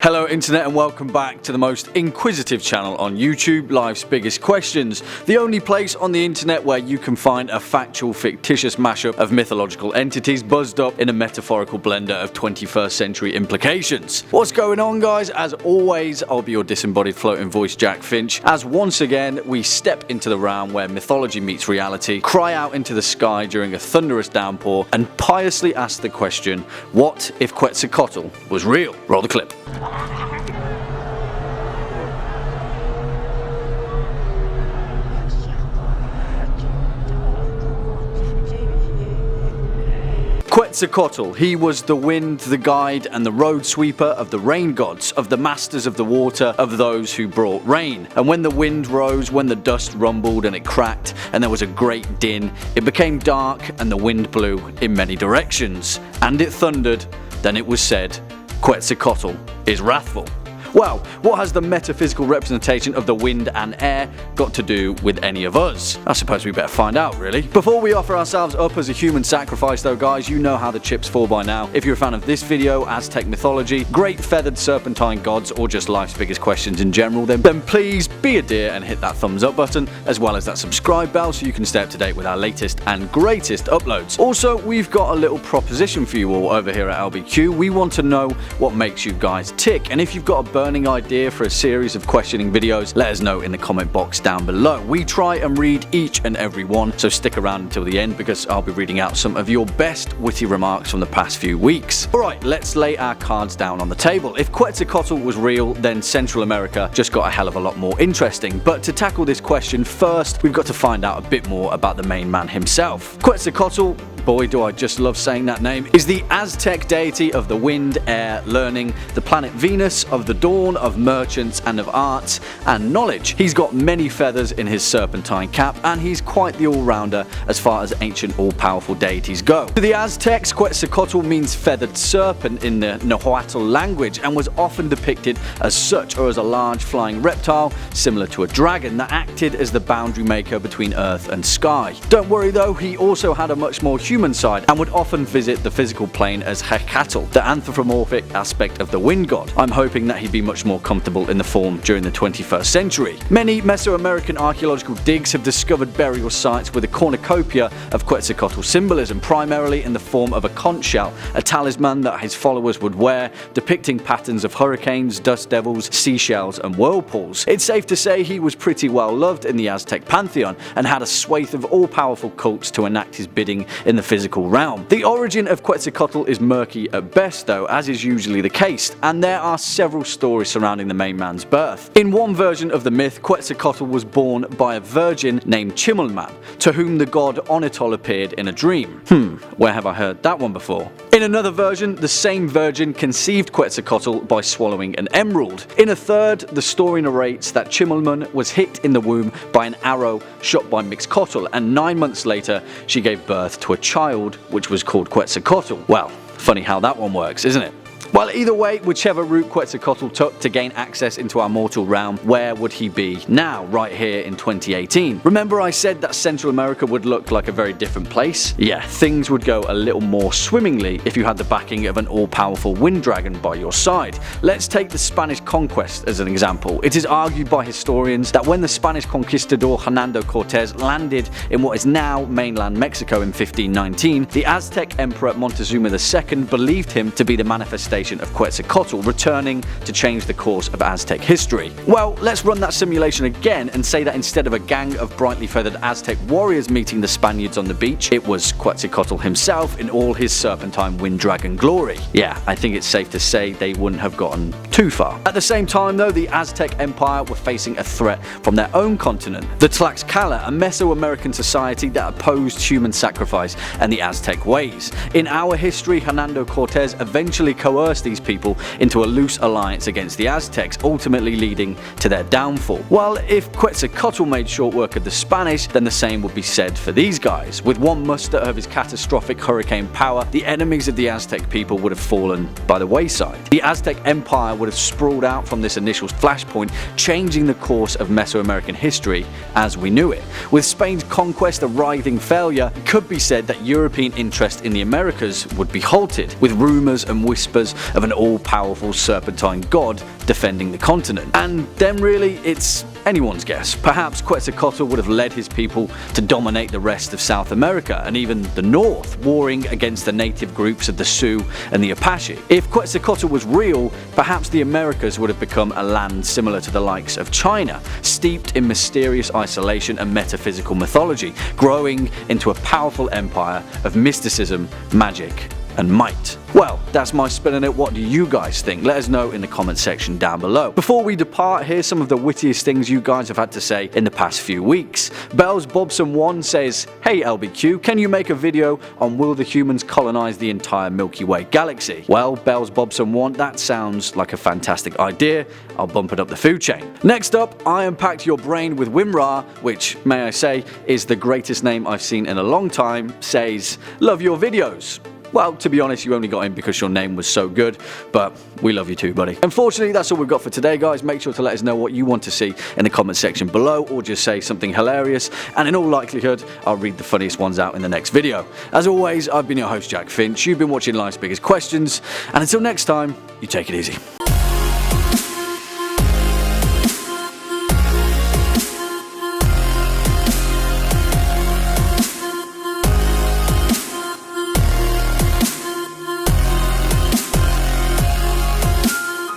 Hello Internet and welcome back to the most inquisitive channel on YouTube, Life's Biggest Questions, the only place on the internet where you can find a factual, fictitious mashup of mythological entities buzzed up in a metaphorical blender of 21st century implications. What's going on, guys? As always, I'll be your disembodied floating voice, Jack Finch, as once again we step into the realm where mythology meets reality, cry out into the sky during a thunderous downpour, and piously ask the question, what if Quetzalcoatl was real? Roll the clip. Quetzalcoatl, he was the wind, the guide, and the road sweeper of the rain gods, of the masters of the water, of those who brought rain. And when the wind rose, when the dust rumbled and it cracked, and there was a great din, it became dark and the wind blew in many directions. And it thundered, then it was said, Quetzalcoatl is wrathful. Well, what has the metaphysical representation of the wind and air got to do with any of us? I suppose we better find out, really. Before we offer ourselves up as a human sacrifice though, guys, you know how the chips fall by now. If you're a fan of this video, Aztec mythology, great feathered serpentine gods, or just life's biggest questions in general, then please be a dear and hit that thumbs up button, as well as that subscribe bell so you can stay up to date with our latest and greatest uploads. Also, we've got a little proposition for you all over here at LBQ. We want to know what makes you guys tick, and if you've got a burning idea for a series of questioning videos, let us know in the comment box down below. We try and read each and every one, so stick around until the end because I'll be reading out some of your best witty remarks from the past few weeks. Alright, let's lay our cards down on the table. If Quetzalcoatl was real, then Central America just got a hell of a lot more interesting. But to tackle this question, first we've got to find out a bit more about the main man himself. Quetzalcoatl, boy do I just love saying that name, is the Aztec deity of the wind, air, learning, the planet Venus, of the dawn, of merchants and of arts and knowledge. He's got many feathers in his serpentine cap, and he's quite the all-rounder as far as ancient all-powerful deities go. To the Aztecs, Quetzalcoatl means feathered serpent in the Nahuatl language and was often depicted as such, or as a large flying reptile similar to a dragon that acted as the boundary maker between earth and sky. Don't worry though, he also had a much more human side and would often visit the physical plane as Quetzalcoatl, the anthropomorphic aspect of the wind god. I'm hoping that he'd be much more comfortable in the form during the 21st century. Many Mesoamerican archaeological digs have discovered burial sites with a cornucopia of Quetzalcoatl symbolism, primarily in the form of a conch shell, a talisman that his followers would wear, depicting patterns of hurricanes, dust devils, seashells, and whirlpools. It's safe to say he was pretty well loved in the Aztec pantheon and had a swathe of all-powerful cults to enact his bidding in the physical realm. The origin of Quetzalcoatl is murky at best though, as is usually the case, and there are several stories surrounding the main man's birth. In one version of the myth, Quetzalcoatl was born by a virgin named Chimilman, to whom the god Onitol appeared in a dream. Where have I heard that one before? In another version, the same virgin conceived Quetzalcoatl by swallowing an emerald. In a third, the story narrates that Chimilman was hit in the womb by an arrow shot by Mixcoatl, and 9 months later she gave birth to a child which was called Quetzalcoatl. Well, funny how that one works, isn't it? Well, either way, whichever route Quetzalcoatl took to gain access into our mortal realm, where would he be now, right here in 2018? Remember I said that Central America would look like a very different place? Yeah, things would go a little more swimmingly if you had the backing of an all-powerful wind dragon by your side. Let's take the Spanish conquest as an example. It is argued by historians that when the Spanish conquistador Hernando Cortez landed in what is now mainland Mexico in 1519, the Aztec Emperor Montezuma II believed him to be the manifestation of Quetzalcoatl, returning to change the course of Aztec history. Well, let's run that simulation again and say that instead of a gang of brightly feathered Aztec warriors meeting the Spaniards on the beach, it was Quetzalcoatl himself in all his serpentine wind dragon glory. Yeah, I think it's safe to say they wouldn't have gotten too far. At the same time though, the Aztec Empire were facing a threat from their own continent, the Tlaxcala, a Mesoamerican society that opposed human sacrifice and the Aztec ways. In our history, Hernando Cortez eventually coerced these people into a loose alliance against the Aztecs, ultimately leading to their downfall. While if Quetzalcoatl made short work of the Spanish, then the same would be said for these guys. With one muster of his catastrophic hurricane power, the enemies of the Aztec people would have fallen by the wayside. The Aztec Empire would have sprawled out from this initial flashpoint, changing the course of Mesoamerican history as we knew it. With Spain's conquest a writhing failure, it could be said that European interest in the Americas would be halted, with rumours and whispers rumours of an all-powerful serpentine god defending the continent. And then really, it's anyone's guess. Perhaps Quetzalcoatl would have led his people to dominate the rest of South America and even the North, warring against the native groups of the Sioux and the Apache. If Quetzalcoatl was real, perhaps the Americas would have become a land similar to the likes of China, steeped in mysterious isolation and metaphysical mythology, growing into a powerful empire of mysticism, magic, and might. Well, that's my spin on it. What do you guys think? Let us know in the comment section down below. Before we depart, here's some of the wittiest things you guys have had to say in the past few weeks. Bells Bobson1 says, "Hey LBQ, can you make a video on will the humans colonize the entire Milky Way galaxy?" Well, Bells Bobson1, that sounds like a fantastic idea. I'll bump it up the food chain. Next up, I unpacked your brain with Wimra, which, may I say, is the greatest name I've seen in a long time, says, "Love your videos." Well, to be honest, you only got in because your name was so good, but we love you too, buddy. Unfortunately, that's all we've got for today, guys. Make sure to let us know what you want to see in the comment section below, or just say something hilarious, and in all likelihood, I'll read the funniest ones out in the next video. As always, I've been your host, Jack Finch. You've been watching Life's Biggest Questions, and until next time, you take it easy.